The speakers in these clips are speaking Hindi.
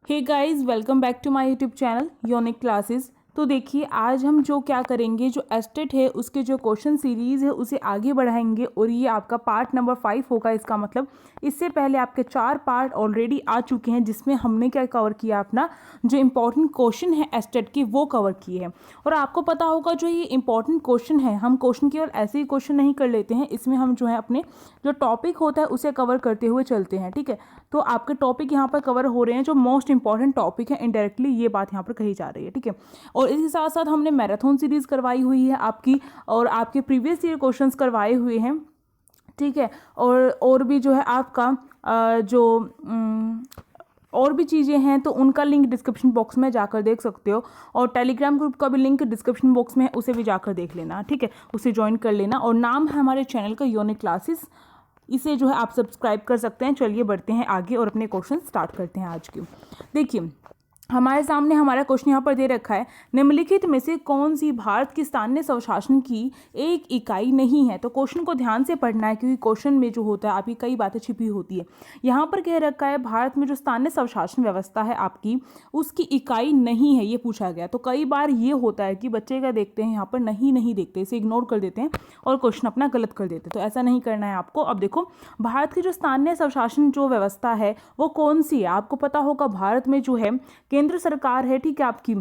Hey guys, welcome back to my YouTube channel unique classes. तो देखिए, आज हम जो क्या करेंगे, जो एस्टेट है उसके जो क्वेश्चन सीरीज़ है उसे आगे बढ़ाएंगे और ये आपका पार्ट नंबर 5 होगा। इसका मतलब इससे पहले आपके 4 पार्ट ऑलरेडी आ चुके हैं जिसमें हमने क्या कवर किया, अपना जो इम्पोर्टेंट क्वेश्चन है एस्टेट के वो कवर किए हैं। और आपको पता होगा जो ये इंपॉर्टेंट क्वेश्चन है, हम क्वेश्चन केवल ऐसे ही क्वेश्चन नहीं कर लेते हैं, इसमें हम जो है अपने जो टॉपिक होता है उसे कवर करते हुए चलते हैं। ठीक है, तो आपके टॉपिक यहाँ पर कवर हो रहे हैं जो मोस्ट इंपॉर्टेंट टॉपिक है, इनडायरेक्टली ये बात यहाँ पर कही जा रही है। ठीक है, और इसके साथ साथ हमने मैराथन सीरीज करवाई हुई है आपकी, और आपके प्रीवियस ईयर क्वेश्चंस करवाए हुए हैं। ठीक है, और भी जो है आपका और भी चीज़ें हैं तो उनका लिंक डिस्क्रिप्शन बॉक्स में जाकर देख सकते हो, और टेलीग्राम ग्रुप का भी लिंक डिस्क्रिप्शन बॉक्स में है, उसे भी जाकर देख लेना। ठीक है, उसे ज्वाइन कर लेना, और नाम है हमारे चैनल का यूनिक क्लासेस, इसे जो है आप सब्सक्राइब कर सकते हैं। चलिए बढ़ते हैं आगे और अपने क्वेश्चन स्टार्ट करते हैं आज के। देखिए, हमारे सामने हमारा क्वेश्चन यहाँ पर दे रखा है, निम्नलिखित में से कौन सी भारत की स्थानीय स्वशासन की एक इकाई नहीं है। तो क्वेश्चन को ध्यान से पढ़ना है क्योंकि क्वेश्चन में जो होता है आपकी कई बातें छिपी होती है। यहाँ पर कह रखा है भारत में जो स्थानीय स्वशासन व्यवस्था है आपकी, उसकी इकाई नहीं है, ये पूछा गया। तो कई बार ये होता है कि बच्चे क्या देखते हैं, यहाँ पर नहीं देखते, इसे इग्नोर कर देते हैं और क्वेश्चन अपना गलत कर देते हैं। तो ऐसा नहीं करना है आपको। अब देखो, भारत की जो स्थानीय स्वशासन जो व्यवस्था है वो कौन सी है, आपको पता होगा। भारत में जो है केंद्र सरकार है, ठीक है, आपकी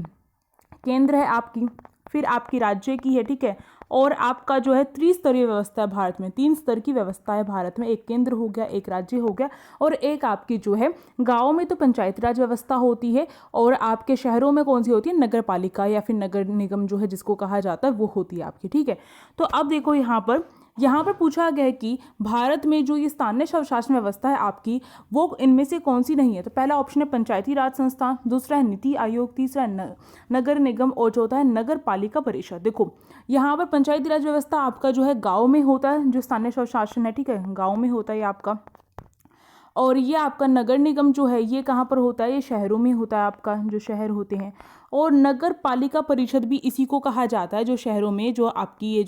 केंद्र है आपकी, फिर आपकी राज्य की है, ठीक है, और आपका जो है त्रिस्तरीय व्यवस्था है भारत में। 3 स्तर की व्यवस्था है भारत में, एक केंद्र हो गया, एक राज्य हो गया, और एक आपकी जो है गाँव में तो पंचायती राज व्यवस्था होती है, और आपके शहरों में कौन सी होती है, नगर पालिका या फिर नगर निगम जो है जिसको कहा जाता है वो होती है आपकी। ठीक है, तो अब देखो यहाँ पर पूछा गया है कि भारत में जो ये स्थानीय स्वशासन व्यवस्था है आपकी, वो इनमें से कौन सी नहीं है। तो पहला ऑप्शन है पंचायती राज संस्थान, दूसरा है नीति आयोग, तीसरा है नगर निगम, और चौथा है नगर पालिका परिषद। देखो, यहाँ पर पंचायती राज व्यवस्था आपका जो है गाँव में होता है, जो स्थानीय स्वशासन है, ठीक है, गाँव में होता है आपका। और ये आपका नगर निगम जो है ये कहाँ पर होता है, ये शहरों में होता है आपका, जो शहर होते हैं। और नगर पालिका परिषद भी इसी को कहा जाता है, जो शहरों में जो आपकी ये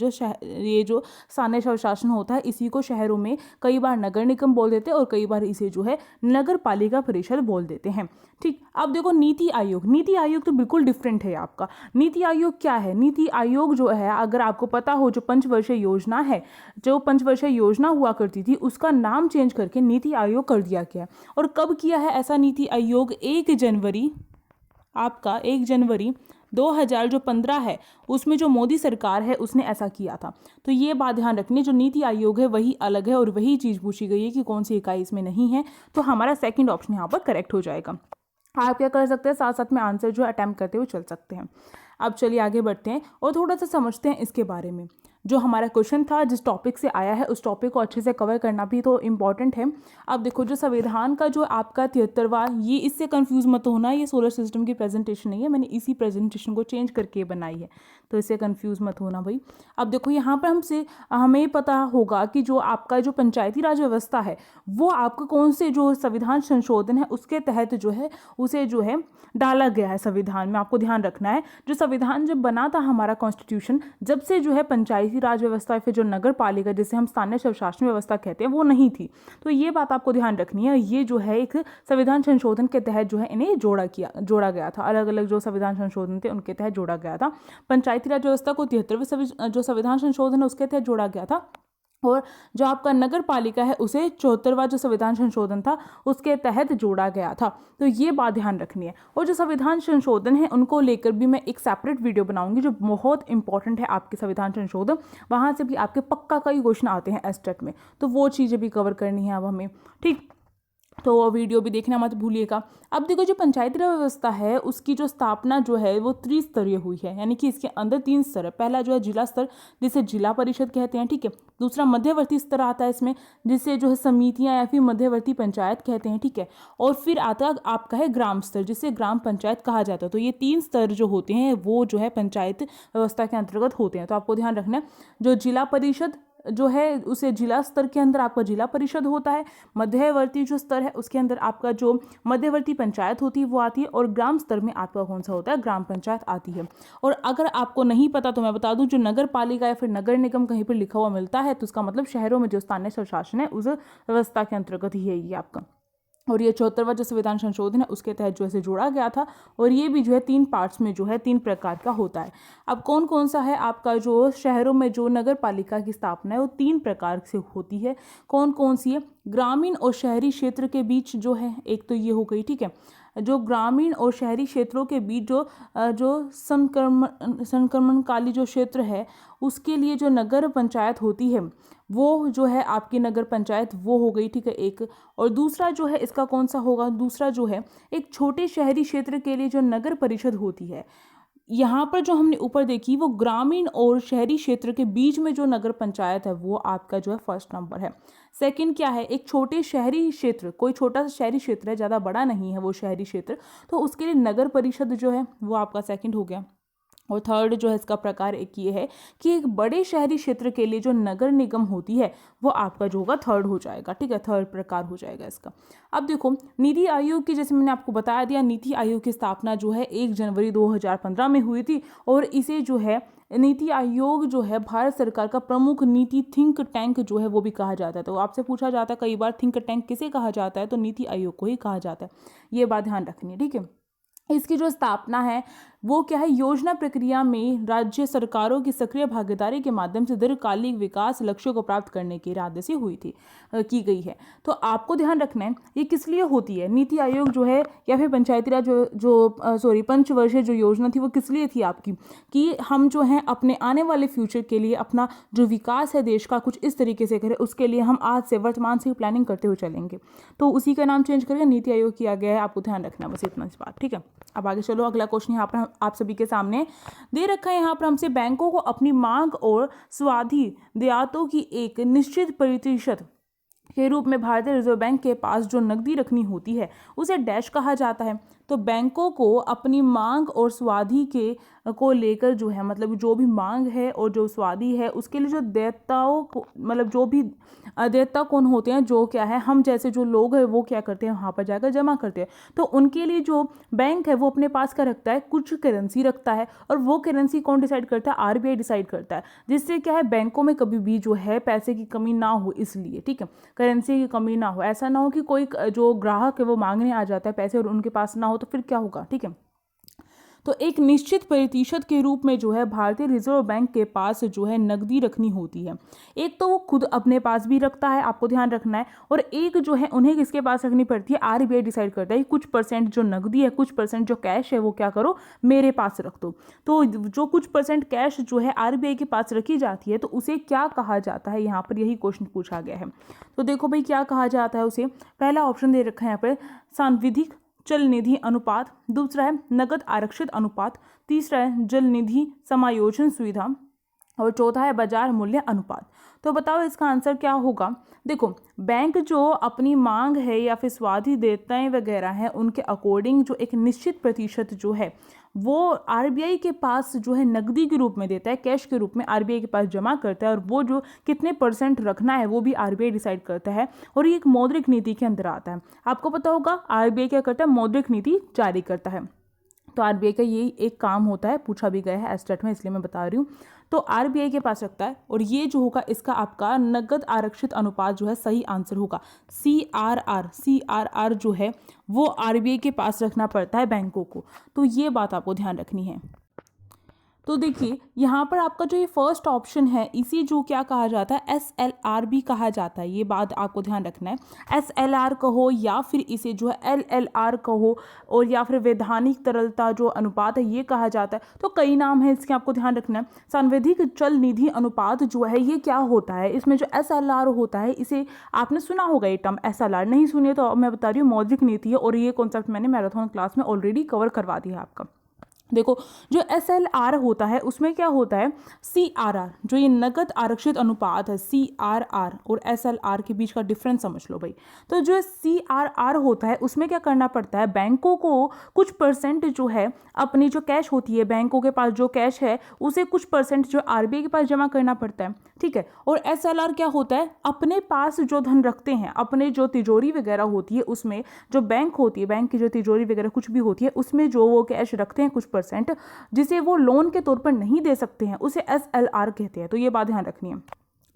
जो स्थानीय स्वशासन होता है, इसी को शहरों में कई बार नगर निगम बोल देते हैं और कई बार इसे जो है नगर पालिका परिषद बोल देते हैं। ठीक, अब देखो नीति आयोग तो बिल्कुल डिफरेंट है आपका। नीति आयोग क्या है, नीति आयोग जो है, अगर आपको पता हो, जो पंचवर्षीय योजना है, जो पंचवर्षीय योजना हुआ करती थी उसका नाम चेंज करके नीति आयोग कर दिया गया। और कब किया है ऐसा नीति आयोग, 1 जनवरी 2015 है, उसमें जो मोदी सरकार है उसने ऐसा किया था। तो ये बात ध्यान रखनी, जो नीति आयोग है वही अलग है, और वही चीज़ पूछी गई है कि कौन सी इकाई इसमें नहीं है। तो हमारा सेकंड ऑप्शन यहाँ पर करेक्ट हो जाएगा। आप क्या कर सकते हैं, साथ साथ में आंसर जो अटेम्प्ट करते हुए चल सकते हैं। अब चलिए आगे बढ़ते हैं और थोड़ा सा समझते हैं इसके बारे में। जो हमारा क्वेश्चन था, जिस टॉपिक से आया है उस टॉपिक को अच्छे से कवर करना भी तो इम्पॉर्टेंट है। अब देखो, जो संविधान का जो आपका 73वां, ये इससे कंफ्यूज मत होना, ये सोलर सिस्टम की प्रेजेंटेशन नहीं है, मैंने इसी प्रेजेंटेशन को चेंज करके बनाई है, तो इससे कंफ्यूज मत होना भाई। अब देखो, यहाँ पर हमें पता होगा कि जो आपका जो पंचायती राज व्यवस्था है वो आपका कौन से जो संविधान संशोधन है उसके तहत जो है उसे जो है डाला गया है संविधान में। आपको ध्यान रखना है, जो संविधान जब बना था हमारा कॉन्स्टिट्यूशन, जब से जो है पंचायती राज व्यवस्था फिर जो नगर पालिका जिसे हम स्थानीय स्वशासन व्यवस्था कहते हैं वो नहीं थी। तो ये बात आपको ध्यान रखनी है। ये जो है एक संविधान संशोधन के तहत जो है इन्हें जोड़ा गया था, अलग अलग जो संविधान संशोधन थे उनके तहत जोड़ा गया था। पंचायती राज व्यवस्था को 73वें जो संविधान संशोधन है उसके तहत जोड़ा गया था, और जो आपका नगर पालिका है उसे 74वां जो संविधान संशोधन था उसके तहत जोड़ा गया था। तो ये बात ध्यान रखनी है। और जो संविधान संशोधन है उनको लेकर भी मैं एक सेपरेट वीडियो बनाऊंगी जो बहुत इंपॉर्टेंट है आपके संविधान संशोधन, वहाँ से भी आपके पक्का कई क्वेश्चन आते हैं एस्टेट में, तो वो चीज़ें भी कवर करनी है अब हमें। ठीक, तो वो वीडियो भी देखना मत भूलिएगा। अब देखो, जो पंचायती राज व्यवस्था है उसकी जो स्थापना जो है वो त्रिस्तरीय हुई है, यानी कि इसके अंदर 3 स्तर है। पहला जो है जिला स्तर, जिसे जिला परिषद कहते हैं, ठीक है। दूसरा मध्यवर्ती स्तर आता है इसमें, जिसे जो है समितियां या फिर मध्यवर्ती पंचायत कहते हैं, ठीक है। और फिर आता आपका है ग्राम स्तर, जिसे ग्राम पंचायत कहा जाता है। तो ये 3 स्तर जो होते हैं वो जो है पंचायत व्यवस्था के अंतर्गत होते हैं। तो आपको ध्यान रखना है, जो जिला परिषद जो है उसे जिला स्तर के अंदर आपका जिला परिषद होता है, मध्यवर्ती जो स्तर है उसके अंदर आपका जो मध्यवर्ती पंचायत होती है वो आती है, और ग्राम स्तर में आपका कौन सा होता है, ग्राम पंचायत आती है। और अगर आपको नहीं पता तो मैं बता दूं, जो नगर पालिका या फिर नगर निगम कहीं पर लिखा हुआ मिलता है तो उसका मतलब शहरों में जो स्थानीय स्वशासन है उस व्यवस्था के अंतर्गत ही है ये आपका। और ये 74वां जो संविधान संशोधन है उसके तहत जो है इसे जोड़ा गया था। और ये भी जो है 3 पार्ट्स में जो है 3 प्रकार का होता है। अब कौन कौन सा है आपका, जो शहरों में जो नगर पालिका की स्थापना है वो 3 प्रकार से होती है। कौन कौन सी है? ग्रामीण और शहरी क्षेत्र के बीच जो है, एक तो ये हो गई, ठीक है। जो ग्रामीण और शहरी क्षेत्रों के बीच जो संक्रमणकाली जो क्षेत्र है उसके लिए जो नगर पंचायत होती है वो जो है आपकी नगर पंचायत वो हो गई, ठीक है, एक। और दूसरा जो है इसका कौन सा होगा? दूसरा जो है एक छोटे शहरी क्षेत्र के लिए जो नगर परिषद होती है। यहाँ पर जो हमने ऊपर देखी वो ग्रामीण और शहरी क्षेत्र के बीच में जो नगर पंचायत है वो आपका जो है फर्स्ट नंबर है। सेकंड क्या है? एक छोटे शहरी क्षेत्र, कोई छोटा सा शहरी क्षेत्र है, ज़्यादा बड़ा नहीं है वो शहरी क्षेत्र, तो उसके लिए नगर परिषद जो है वो आपका सेकंड हो गया। और थर्ड जो है इसका प्रकार एक ये है कि एक बड़े शहरी क्षेत्र के लिए जो नगर निगम होती है वो आपका जो होगा थर्ड हो जाएगा, ठीक है, थर्ड प्रकार हो जाएगा इसका। अब देखो नीति आयोग की, जैसे मैंने आपको बता दिया, नीति आयोग की स्थापना जो है 1 जनवरी 2015 में हुई थी। और इसे जो है नीति आयोग जो है भारत सरकार का प्रमुख नीति थिंक टैंक जो है वो भी कहा जाता है। तो आपसे पूछा जाता है कई बार थिंक टैंक किसे कहा जाता है, तो नीति आयोग को ही कहा जाता है। ये बात ध्यान रखनी है, ठीक है। इसकी जो स्थापना है वो क्या है? योजना प्रक्रिया में राज्य सरकारों की सक्रिय भागीदारी के माध्यम से दीर्घकालिक विकास लक्ष्यों को प्राप्त करने के इरादे से हुई थी, की गई है। तो आपको ध्यान रखना है ये किस लिए होती है नीति आयोग जो है, या फिर पंचायती राज पंचवर्षीय जो योजना थी वो किस लिए थी आपकी, कि हम जो है अपने आने वाले फ्यूचर के लिए अपना जो विकास है देश का कुछ इस तरीके से करें, उसके लिए हम आज से वर्तमान से प्लानिंग करते हुए चलेंगे। तो उसी का नाम चेंज करके नीति आयोग किया गया है, आपको ध्यान रखना बस इतना इस बात, ठीक है। अब आगे चलो, अगला क्वेश्चन यहाँ पर आप सभी के सामने दे रखा है। यहाँ पर हमसे बैंकों को अपनी मांग और स्वाधीन देयतों की एक निश्चित प्रतिशत के रूप में भारतीय रिजर्व बैंक के पास जो नकदी रखनी होती है उसे डैश कहा जाता है। तो बैंकों को अपनी मांग और स्वाधि को लेकर जो है, मतलब जो भी मांग है और जो स्वाधि है उसके लिए जो देयताओं को, मतलब जो भी देयता कौन होते हैं, जो क्या है, हम जैसे जो लोग हैं वो क्या करते हैं वहाँ पर जाकर जमा करते हैं। तो उनके लिए जो बैंक है वो अपने पास का रखता है, कुछ करेंसी रखता है, और वो करेंसी कौन डिसाइड करता है? आरबीआई डिसाइड करता है, जिससे क्या है बैंकों में कभी भी जो है पैसे की कमी ना हो, इसलिए, ठीक है, करेंसी की कमी ना हो। ऐसा ना हो कि कोई जो ग्राहक है वो मांगने आ जाता है पैसे और उनके पास ना हो, तो फिर क्या होगा, ठीक है। तो एक निश्चित प्रतिशत के रूप में जो है भारतीय रिजर्व बैंक के पास जो है नकदी रखनी होती है। एक तो वो खुद अपने पास भी रखता है, आपको ध्यान रखना है, और एक जो है उन्हें किसके पास रखनी पड़ती है? आरबीआई डिसाइड करता है कुछ परसेंट जो नकदी है, कुछ परसेंट जो कैश है वो क्या करो, मेरे पास रख दो। तो जो कुछ परसेंट कैश जो है आरबीआई के पास रखी जाती है तो उसे क्या कहा जाता है? यहाँ पर यही क्वेश्चन पूछा गया है। तो देखो भाई क्या कहा जाता है उसे। पहला ऑप्शन दे रखा है यहाँ पर सांविधिक चल निधि अनुपात, दूसरा है नगद आरक्षित अनुपात, तीसरा है जल निधि समायोजन सुविधा, और चौथा है बाजार मूल्य अनुपात। तो बताओ इसका आंसर क्या होगा। देखो बैंक जो अपनी मांग है या फिर स्वाधि देयताएं वगैरह हैं उनके अकॉर्डिंग जो एक निश्चित प्रतिशत जो है वो आरबीआई के पास जो है नकदी के रूप में देता है, कैश के रूप में आरबीआई के पास जमा करता है, और वो जो कितने परसेंट रखना है वो भी आरबीआई डिसाइड करता है, और ये एक मौद्रिक नीति के अंदर आता है। आपको पता होगा आरबीआई क्या करता है? मौद्रिक नीति जारी करता है। तो आरबीआई का यही एक काम होता है, पूछा भी गया है एस्टेट में, इसलिए मैं बता रही हूँ। तो आरबीआई के पास रखता है, और ये जो होगा इसका आपका नगद आरक्षित अनुपात जो है सही आंसर होगा। CRR जो है वो आरबीआई के पास रखना पड़ता है बैंकों को। तो ये बात आपको ध्यान रखनी है। तो देखिए यहाँ पर आपका जो ये फर्स्ट ऑप्शन है इसी जो क्या कहा जाता है? SLR भी कहा जाता है। ये बात आपको ध्यान रखना है। SLR कहो या फिर इसे जो है LLR कहो, और या फिर वैधानिक तरलता जो अनुपात है ये कहा जाता है। तो कई नाम है इसके, आपको ध्यान रखना है। सांविधिक चल निधि अनुपात जो है ये क्या होता है? इसमें जो SLR होता है इसे आपने सुना होगा, ये टर्म SLR नहीं सुनिए तो मैं बता रही हूँ मौद्रिक नीति है, और ये कॉन्सेप्ट मैंने मैराथन क्लास में ऑलरेडी कवर करवा दिया है आपका। देखो जो SLR होता है उसमें क्या होता है? CRR जो ये नगद आरक्षित अनुपात है, CRR और SLR के बीच का डिफरेंस समझ लो भाई। तो जो CRR होता है उसमें क्या करना पड़ता है? बैंकों को कुछ परसेंट जो है अपनी जो कैश होती है, बैंकों के पास जो कैश है उसे कुछ परसेंट जो आरबीआई के पास जमा करना पड़ता है, ठीक है। और SLR क्या होता है? अपने पास जो धन रखते हैं, अपने जो तिजोरी वगैरह होती है उसमें, जो बैंक होती है, बैंक की जो तिजोरी वगैरह कुछ भी होती है उसमें जो वो कैश रखते हैं कुछ परसेंट, जिसे वो लोन के तौर पर नहीं दे सकते हैं, उसे SLR कहते हैं। तो ये बात ध्यान रखनी है।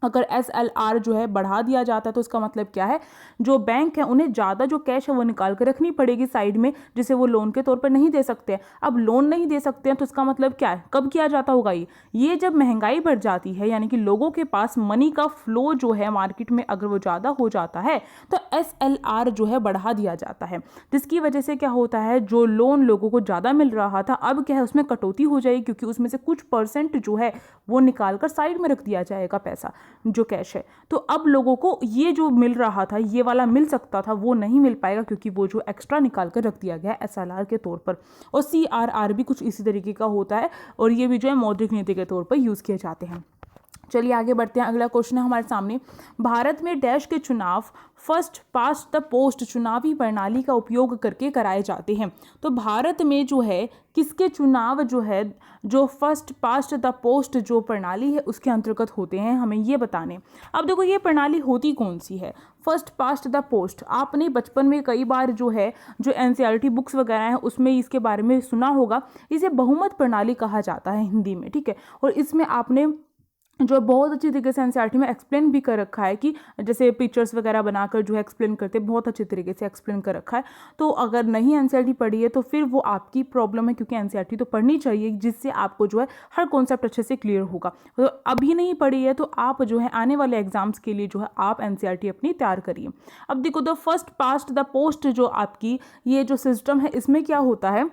अगर SLR जो है बढ़ा दिया जाता है तो इसका मतलब क्या है, जो बैंक है उन्हें ज़्यादा जो कैश है वो निकाल कर रखनी पड़ेगी साइड में, जिसे वो लोन के तौर पर नहीं दे सकते हैं। अब लोन नहीं दे सकते हैं तो इसका मतलब क्या है, कब किया जाता होगा ये जब महंगाई बढ़ जाती है, यानी कि लोगों के पास मनी का फ्लो जो है मार्केट में अगर वो ज़्यादा हो जाता है तो SLR जो है बढ़ा दिया जाता है, जिसकी वजह से क्या होता है, जो लोन लोगों को ज़्यादा मिल रहा था अब क्या है उसमें कटौती हो जाएगी, क्योंकि उसमें से कुछ % जो है वो निकाल कर साइड में रख दिया जाएगा पैसा जो कैश है। तो अब लोगों को ये जो मिल रहा था, ये वाला मिल सकता था, वो नहीं मिल पाएगा, क्योंकि वो जो एक्स्ट्रा निकाल कर रख दिया गया है SLR के तौर पर। और CRR भी कुछ इसी तरीके का होता है, और ये भी जो है मौद्रिक नीति के तौर पर यूज़ किए जाते हैं। चलिए आगे बढ़ते हैं। अगला क्वेश्चन है हमारे सामने, भारत में डैश के चुनाव फर्स्ट पास्ट द पोस्ट चुनावी प्रणाली का उपयोग करके कराए जाते हैं। तो भारत में जो है किसके चुनाव जो है, जो फर्स्ट पास्ट द पोस्ट जो प्रणाली है उसके अंतर्गत होते हैं, हमें ये बताने। अब देखो ये प्रणाली होती कौन सी है, फर्स्ट पास्ट द पोस्ट। आपने बचपन में कई बार जो है जो NCERT बुक्स वगैरह हैं उसमें इसके बारे में सुना होगा। इसे बहुमत प्रणाली कहा जाता है हिंदी में, ठीक है। और इसमें आपने जो बहुत अच्छी तरीके से NCERT में एक्सप्लेन भी कर रखा है, कि जैसे पिक्चर्स वगैरह बनाकर जो है एक्सप्लेन करते हैं, बहुत अच्छी तरीके से एक्सप्लेन कर रखा है। तो अगर नहीं NCERT पढ़ी है तो फिर वो आपकी प्रॉब्लम है, क्योंकि NCERT तो पढ़नी चाहिए, जिससे आपको जो है हर कॉन्सेप्ट अच्छे से क्लियर होगा। तो अभी नहीं पढ़ी है तो आप जो है आने वाले एग्जाम्स के लिए जो है आप NCERT अपनी तैयार करिए। अब देखो the first past the post जो आपकी ये जो सिस्टम है, इसमें क्या होता है,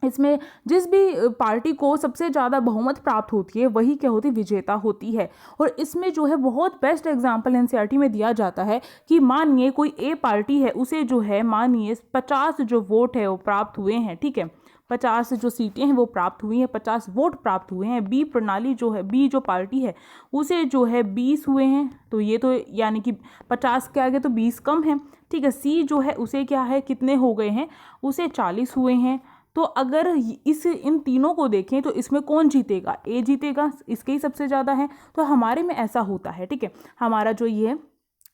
इसमें जिस भी पार्टी को सबसे ज़्यादा बहुमत प्राप्त होती है वही क्या होती है, विजेता होती है। और इसमें जो है बहुत बेस्ट एग्जांपल NCERT में दिया जाता है कि मानिए कोई A पार्टी है, उसे जो है मानिए 50 जो वोट है वो प्राप्त हुए हैं, ठीक है, 50 जो सीटें हैं वो प्राप्त हुई हैं, 50 वोट प्राप्त हुए हैं। B प्रणाली जो है, B जो पार्टी है उसे जो है 20 हुए हैं, तो ये तो यानी कि 50 के आगे तो 20 कम है, ठीक है। C जो है उसे क्या है, कितने हो गए हैं, उसे 40 हुए हैं। तो अगर इन तीनों को देखें तो इसमें कौन जीतेगा, A जीतेगा, इसके ही सबसे ज़्यादा है। तो हमारे में ऐसा होता है, ठीक है। हमारा जो ये है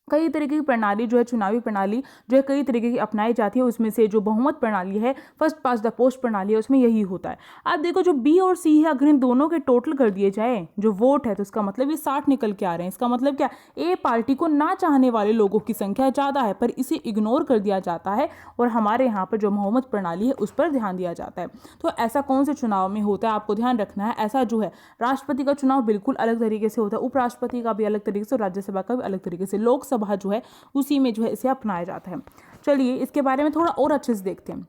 कई तरीके की प्रणाली जो है, चुनावी प्रणाली जो है कई तरीके की अपनाई जाती है, उसमें से जो बहुमत प्रणाली है, फर्स्ट पास्ट द पोस्ट प्रणाली है, उसमें यही होता है। अब देखो जो B और C है, अगर इन दोनों के टोटल कर दिए जाए जो वोट है, तो इसका मतलब ये 60 निकल के आ रहे हैं। इसका मतलब क्या, A पार्टी को ना चाहने वाले लोगों की संख्या ज़्यादा है, पर इसे इग्नोर कर दिया जाता है, और हमारे यहाँ पर जो बहुमत प्रणाली है उस पर ध्यान दिया जाता है। तो ऐसा कौन से चुनाव में होता है, आपको ध्यान रखना है। ऐसा जो है राष्ट्रपति का चुनाव बिल्कुल अलग तरीके से होता है, उपराष्ट्रपति का भी अलग तरीके से, राज्यसभा का भी अलग तरीके से, लोकसभा जो है उसी में जो है इसे अपनाया जाता है। चलिए इसके बारे में थोड़ा और अच्छे से देखते हैं।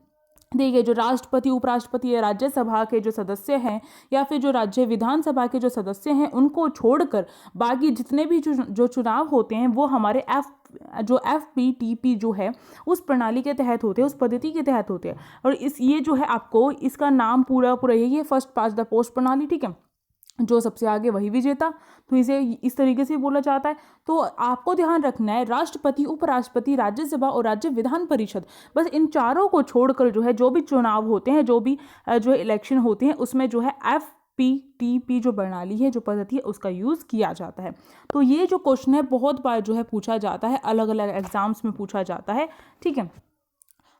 देखिए जो राष्ट्रपति, उपराष्ट्रपति या राज्यसभा के जो सदस्य हैं, या फिर जो राज्य विधानसभा के जो सदस्य हैं, उनको छोड़कर बाकी जितने भी जो चुनाव होते हैं वो हमारे FPTP जो है उस प्रणाली के तहत होते हैं, उस पद्धति के तहत होते हैं। और ये जो है आपको इसका नाम पूरा यही है, फर्स्ट पास्ट द पोस्ट प्रणाली, ठीक है। जो सबसे आगे वही विजेता, तो इसे इस तरीके से बोला जाता है। तो आपको ध्यान रखना है, राष्ट्रपति, उपराष्ट्रपति, राज्यसभा और राज्य विधान परिषद, बस इन चारों को छोड़कर जो है जो भी चुनाव होते हैं, जो भी जो इलेक्शन होते हैं, उसमें जो है FPTP जो प्रणाली है, जो पद्धति है, उसका यूज़ किया जाता है। तो ये जो क्वेश्चन है बहुत बार जो है पूछा जाता है, अलग अलग एग्जाम्स में पूछा जाता है, ठीक है।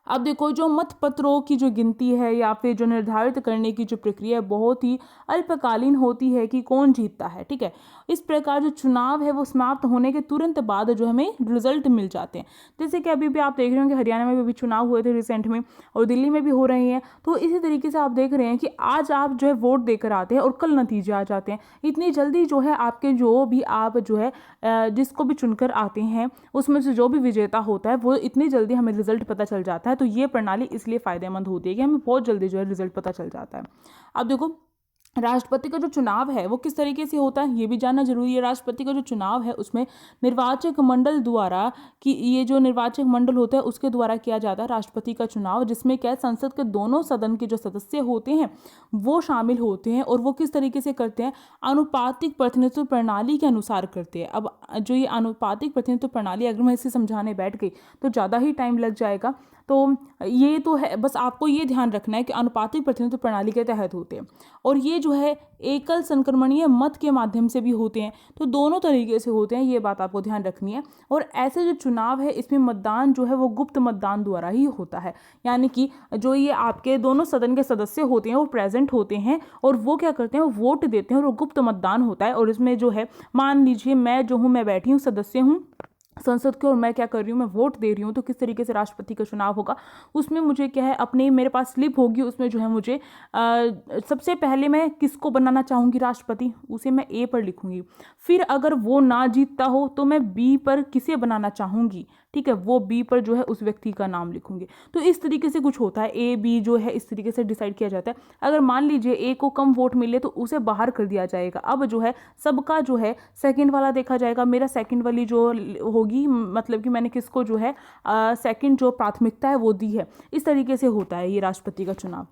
अब देखो जो मतपत्रों की जो गिनती है या फिर जो निर्धारित करने की जो प्रक्रिया है बहुत ही अल्पकालीन होती है कि कौन जीतता है, ठीक है। इस प्रकार जो चुनाव है वो समाप्त होने के तुरंत बाद जो हमें रिजल्ट मिल जाते हैं। जैसे कि अभी भी आप देख रहे होंगे हरियाणा में भी चुनाव हुए थे रिसेंट में, और दिल्ली में भी हो रहे हैं। तो इसी तरीके से आप देख रहे हैं कि आज आप जो है वोट देकर आते हैं और कल नतीजे आ जाते हैं। इतनी जल्दी जो है आपके जो भी आप जो है जिसको भी चुनकर आते हैं उसमें से जो भी विजेता होता है वो इतनी जल्दी हमें रिजल्ट पता चल जाता है। तो ये प्रणाली इसलिए फायदेमंद होती है कि हमें बहुत जल्दी जो है रिजल्ट पता चल जाता है। अब देखो राष्ट्रपति का जो चुनाव है वो किस तरीके से होता है ये भी जानना जरूरी है। राष्ट्रपति का जो चुनाव है उसमें निर्वाचक मंडल द्वारा कि ये जो निर्वाचक मंडल होता है उसके द्वारा किया जाता है राष्ट्रपति का चुनाव, जिसमें क्या संसद के दोनों सदन के जो सदस्य होते हैं वो शामिल होते हैं। और वो किस तरीके से करते हैं, अनुपातिक प्रतिनिधित्व प्रणाली के अनुसार करते हैं। अब जो ये अनुपातिक प्रतिनिधित्व प्रणाली, अगर मैं इसे समझाने बैठ गई तो ज़्यादा ही टाइम लग जाएगा। तो ये तो है, बस आपको ये ध्यान रखना है कि अनुपातिक प्रतिनिधित्व प्रणाली के तहत होते हैं और ये जो है एकल संक्रमणीय मत के माध्यम से भी होते हैं। तो दोनों तरीके से होते हैं, ये बात आपको ध्यान रखनी है। और ऐसे जो चुनाव है इसमें मतदान जो है वो गुप्त मतदान द्वारा ही होता है, यानी कि जो ये आपके दोनों सदन के सदस्य होते हैं वो प्रेजेंट होते हैं और वो क्या करते हैं, वो वोट देते हैं और वो गुप्त मतदान होता है। और इसमें जो है मान लीजिए मैं जो हूँ, मैं बैठी हूँ, सदस्य हूँ संसद के, और मैं क्या कर रही हूँ, मैं वोट दे रही हूँ, तो किस तरीके से राष्ट्रपति का चुनाव होगा उसमें मुझे क्या है, अपने मेरे पास स्लिप होगी, उसमें जो है मुझे सबसे पहले मैं किसको बनाना चाहूँगी राष्ट्रपति, उसे मैं ए पर लिखूँगी। फिर अगर वो ना जीतता हो तो मैं बी पर किसे बनाना चाहूँगी, ठीक है, वो बी पर जो है उस व्यक्ति का नाम लिखूंगी। तो इस तरीके से कुछ होता है, ए बी जो है इस तरीके से डिसाइड किया जाता है। अगर मान लीजिए ए को कम वोट मिले तो उसे बाहर कर दिया जाएगा। अब जो है सबका जो है सेकंड वाला देखा जाएगा, मेरा सेकंड वाली जो होगी, मतलब कि मैंने किसको जो है सेकंड जो प्राथमिकता है वो दी है। इस तरीके से होता है ये राष्ट्रपति का चुनाव।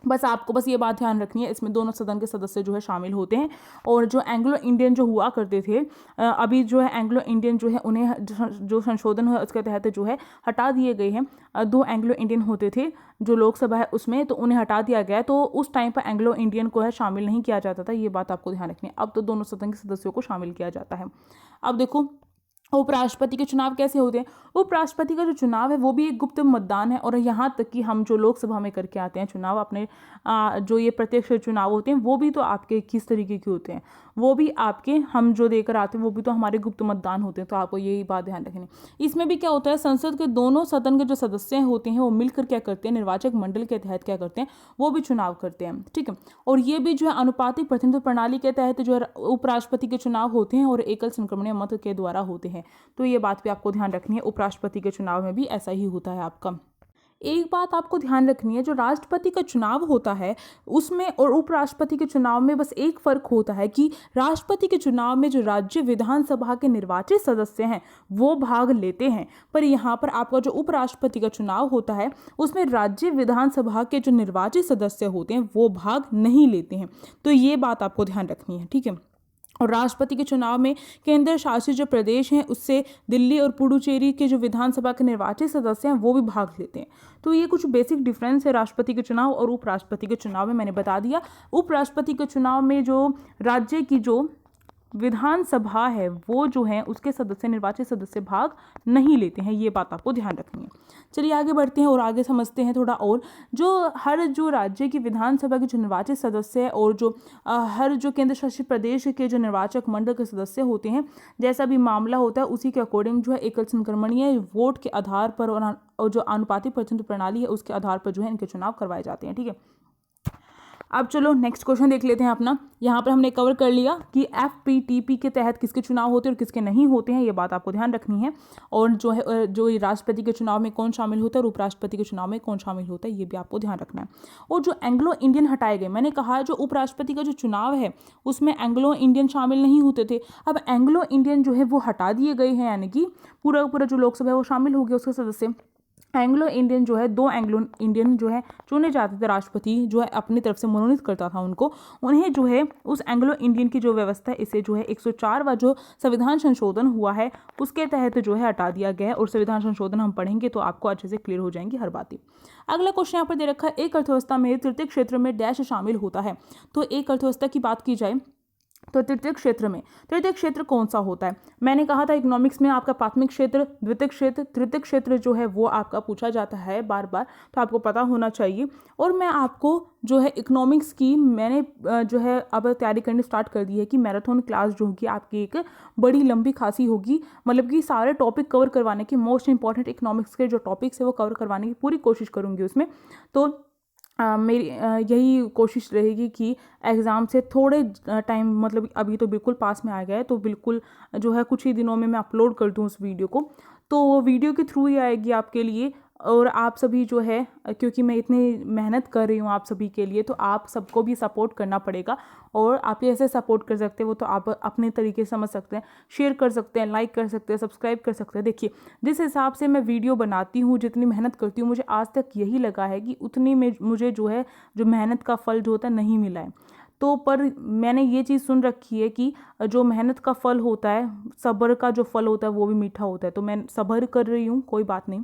बस आपको बस ये बात ध्यान रखनी है, इसमें दोनों सदन के सदस्य जो है शामिल होते हैं। और जो एंग्लो इंडियन जो हुआ करते थे, अभी जो है एंग्लो इंडियन जो है उन्हें जो संशोधन हुआ उसके तहत जो है हटा दिए गए हैं। 2 एंग्लो इंडियन होते थे जो लोकसभा है उसमें, तो उन्हें हटा दिया गया। तो उस टाइम पर एंग्लो इंडियन को है शामिल नहीं किया जाता था, ये बात आपको ध्यान रखनी है। अब तो दोनों सदन के सदस्यों को शामिल किया जाता है। अब देखो उपराष्ट्रपति के चुनाव कैसे होते हैं। उपराष्ट्रपति का जो चुनाव है वो भी एक गुप्त मतदान है। और यहाँ तक कि हम जो लोकसभा में करके आते हैं चुनाव, अपने जो ये प्रत्यक्ष चुनाव होते हैं वो भी तो आपके किस तरीके के होते हैं, वो भी आपके हम जो देकर आते हैं वो भी तो हमारे गुप्त मतदान होते हैं। तो आपको यही बात ध्यान रखनी। इसमें भी क्या होता है, संसद के दोनों सदन के जो सदस्य होते हैं वो मिलकर क्या करते हैं, निर्वाचक मंडल के तहत क्या करते हैं, वो भी चुनाव करते हैं, ठीक है। और ये भी जो है अनुपातिक प्रतिनिधित्व प्रणाली के तहत जो है उपराष्ट्रपति के चुनाव होते हैं और एकल संक्रमणीय मत के द्वारा होते हैं। तो ये बात भी आपको ध्यान रखनी है, उपराष्ट्रपति के चुनाव में भी ऐसा ही होता है आपका। एक बात आपको ध्यान रखनी है, जो राष्ट्रपति का चुनाव होता है उसमें और उपराष्ट्रपति के चुनाव में बस एक फर्क होता है कि राष्ट्रपति के चुनाव में जो राज्य विधानसभा के निर्वाचित सदस्य हैं वो भाग लेते हैं, पर यहाँ पर आपका जो उपराष्ट्रपति का चुनाव होता है उसमें राज्य विधानसभा के जो निर्वाचित सदस्य होते हैं वो भाग नहीं लेते हैं। तो ये बात आपको ध्यान रखनी है, ठीक है। और राष्ट्रपति के चुनाव में केंद्र शासित जो प्रदेश हैं उससे दिल्ली और पुडुचेरी के जो विधानसभा के निर्वाचित सदस्य हैं वो भी भाग लेते हैं। तो ये कुछ बेसिक डिफरेंस है राष्ट्रपति के चुनाव और उपराष्ट्रपति के चुनाव में, मैंने बता दिया। उपराष्ट्रपति के चुनाव में जो राज्य की जो विधानसभा है वो जो है उसके सदस्य, निर्वाचित सदस्य भाग नहीं लेते हैं, ये बात आपको ध्यान रखनी है। चलिए आगे बढ़ते हैं और आगे समझते हैं थोड़ा और। जो राज्य की विधानसभा के जो निर्वाचित सदस्य है और जो हर जो केंद्र शासित प्रदेश के जो निर्वाचक मंडल के सदस्य होते हैं, जैसा भी मामला होता है उसी के अकॉर्डिंग जो है एकल संक्रमणीय वोट के आधार पर और जो अनुपातिक प्रतिनिधित्व प्रणाली है उसके आधार पर जो है इनके चुनाव करवाए जाते हैं, ठीक है। अब चलो नेक्स्ट क्वेश्चन देख लेते हैं अपना। यहाँ पर हमने कवर कर लिया कि FPTP के तहत किसके चुनाव होते हैं और किसके नहीं होते हैं, ये बात आपको ध्यान रखनी है। और जो है जो राष्ट्रपति के चुनाव में कौन शामिल होता है और उपराष्ट्रपति के चुनाव में कौन शामिल होता है, ये भी आपको ध्यान रखना है। और जो एंग्लो इंडियन हटाए गए, मैंने कहा जो उपराष्ट्रपति का जो चुनाव है उसमें एंग्लो इंडियन शामिल नहीं होते थे, अब एंग्लो इंडियन जो है वो हटा दिए गए हैं, यानी कि पूरा जो लोकसभा है वो शामिल हो गया उसके सदस्य। एंग्लो इंडियन जो है 2 एंग्लो इंडियन जो है चुने जाते थे, राष्ट्रपति जो है अपनी तरफ से मनोनीत करता था उनको, उन्हें जो है उस एंग्लो इंडियन की जो व्यवस्था है इसे जो है 104वां जो संविधान संशोधन हुआ है उसके तहत जो है हटा दिया गया है। और संविधान संशोधन हम पढ़ेंगे तो आपको अच्छे से क्लियर हो जाएंगी हर बातें। अगला क्वेश्चन यहाँ पर दे रखा है, एक अर्थव्यवस्था में तृतीय क्षेत्र में डैश शामिल होता है। तो एक अर्थव्यवस्था की बात की जाए तो तृतीय क्षेत्र कौन सा होता है। मैंने कहा था इकोनॉमिक्स में आपका प्राथमिक क्षेत्र, द्वितीय क्षेत्र, तृतीय क्षेत्र जो है वो आपका पूछा जाता है बार बार, तो आपको पता होना चाहिए। और मैं आपको जो है इकोनॉमिक्स की मैंने जो है अब तैयारी करनी स्टार्ट कर दी है कि मैराथन क्लास जो होगी आपकी एक बड़ी लंबी खासी होगी, मतलब कि सारे टॉपिक कवर करवाने की, मोस्ट इंपॉर्टेंट इकोनॉमिक्स के जो टॉपिक्स है वो कवर करवाने की पूरी कोशिश करूँगी उसमें। तो मेरी यही कोशिश रहेगी कि एग्ज़ाम से थोड़े टाइम, मतलब अभी तो बिल्कुल पास में आ गया है, तो बिल्कुल जो है कुछ ही दिनों में मैं अपलोड कर दूँ उस वीडियो को, तो वो वीडियो के थ्रू ही आएगी आपके लिए। और आप सभी जो है, क्योंकि मैं इतनी मेहनत कर रही हूँ आप सभी के लिए, तो आप सबको भी सपोर्ट करना पड़ेगा। और आप ऐसे सपोर्ट कर सकते हो तो आप अपने तरीके से समझ सकते हैं, शेयर कर सकते हैं, लाइक कर सकते हैं, सब्सक्राइब कर सकते हैं। देखिए जिस हिसाब से मैं वीडियो बनाती हूँ, जितनी मेहनत करती हूँ, मुझे आज तक यही लगा है कि उतनी में मुझे जो है जो मेहनत का फल जो होता है नहीं मिला है। तो पर मैंने ये चीज़ सुन रखी है कि जो मेहनत का फल होता है, सब्र का जो फल होता है वो भी मीठा होता है। तो मैं सब्र कर रही हूँ, कोई बात नहीं।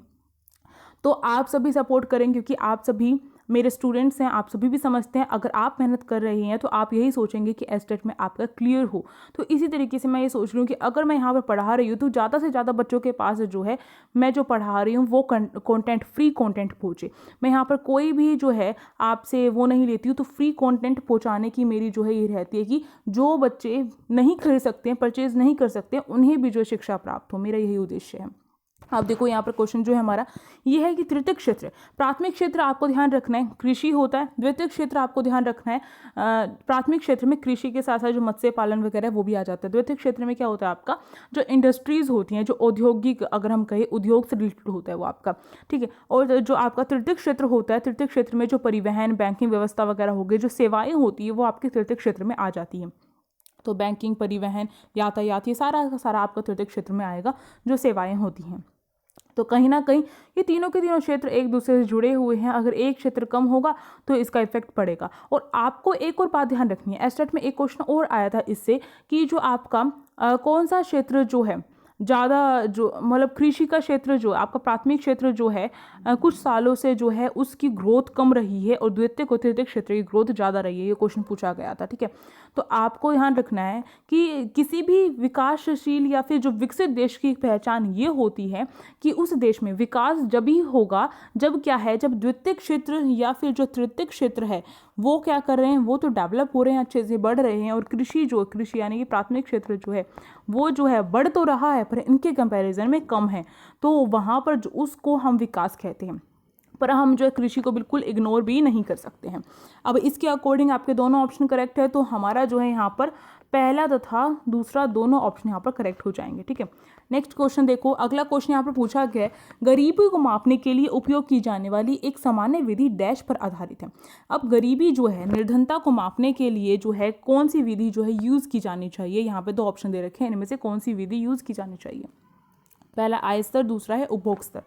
तो आप सभी सपोर्ट करें, क्योंकि आप सभी मेरे स्टूडेंट्स हैं, आप सभी भी समझते हैं अगर आप मेहनत कर रहे हैं तो आप यही सोचेंगे कि एस्टेट में आपका क्लियर हो। तो इसी तरीके से मैं ये सोच रही हूँ कि अगर मैं यहाँ पर पढ़ा रही हूँ तो ज़्यादा से ज़्यादा बच्चों के पास जो है मैं जो पढ़ा रही हूँ वो कंटेंट, फ्री कंटेंट पहुँचे। मैं यहाँ पर कोई भी जो है आपसे वो नहीं लेती हूँ, तो फ्री कंटेंट पहुँचाने की मेरी जो है ये रहती है कि जो बच्चे नहीं खरीद सकते हैं, परचेज नहीं कर सकते, उन्हें भी जो शिक्षा प्राप्त हो। मेरा यही उद्देश्य है। आप देखो यहाँ पर क्वेश्चन जो है हमारा ये है कि तृतीय क्षेत्र, प्राथमिक क्षेत्र आपको ध्यान रखना है कृषि होता है, द्वितीय क्षेत्र आपको ध्यान रखना है प्राथमिक क्षेत्र में कृषि के साथ साथ जो मत्स्य पालन वगैरह वो भी आ जाता है। द्वितीय क्षेत्र में क्या होता है आपका जो इंडस्ट्रीज होती हैं, जो औद्योगिक अगर हम कहें उद्योग से रिलेटेड होता है वो आपका, ठीक है। और जो आपका तृतीय क्षेत्र होता है, तृतीय क्षेत्र में जो परिवहन, बैंकिंग व्यवस्था वगैरह हो गई, जो सेवाएं होती है वो आपके तृतीय क्षेत्र में आ जाती हैं। तो बैंकिंग, परिवहन, यातायात, ये सारा का सारा आपका तृतीय क्षेत्र में आएगा जो सेवाएं होती हैं। तो कहीं ना कहीं ये तीनों के तीनों क्षेत्र एक दूसरे से जुड़े हुए हैं। अगर एक क्षेत्र कम होगा तो इसका इफेक्ट पड़ेगा। और आपको एक और बात ध्यान रखनी है, एस्टेट में एक क्वेश्चन और आया था इससे कि जो आपका कौन सा क्षेत्र जो है ज़्यादा, जो मतलब कृषि का क्षेत्र जो आपका प्राथमिक क्षेत्र जो है कुछ सालों से जो है उसकी ग्रोथ कम रही है और द्वितीय और तृतीय क्षेत्र की ग्रोथ ज़्यादा रही है, ये क्वेश्चन पूछा गया था, ठीक है। तो आपको ध्यान रखना है कि किसी भी विकासशील या फिर जो विकसित देश की पहचान ये होती है कि उस देश में विकास जब ही होगा जब क्या है, जब द्वितीय क्षेत्र या फिर जो तृतीय क्षेत्र है वो क्या कर रहे हैं, वो तो डेवलप हो रहे हैं, अच्छे से बढ़ रहे हैं। और कृषि यानी कि प्राथमिक क्षेत्र जो है वो जो है बढ़ तो रहा है पर इनके कंपैरिजन में कम है, तो वहाँ पर जो उसको हम विकास कहते हैं। पर हम जो है कृषि को बिल्कुल इग्नोर भी नहीं कर सकते हैं। अब इसके अकॉर्डिंग आपके दोनों ऑप्शन करेक्ट है, तो हमारा जो है यहाँ पर पहला तथा दूसरा दोनों ऑप्शन यहाँ पर करेक्ट हो जाएंगे, ठीक है। नेक्स्ट क्वेश्चन देखो, अगला क्वेश्चन यहाँ पर पूछा गया है, गरीबी को मापने के लिए उपयोग की जाने वाली एक सामान्य विधि डैश पर आधारित है। अब गरीबी जो है, निर्धनता को मापने के लिए जो है कौन सी विधि जो है यूज़ की जानी चाहिए। यहाँ पे दो ऑप्शन दे रखे हैं, इनमें से कौन सी विधि यूज़ की जानी चाहिए। पहला आय स्तर, दूसरा है उपभोग स्तर।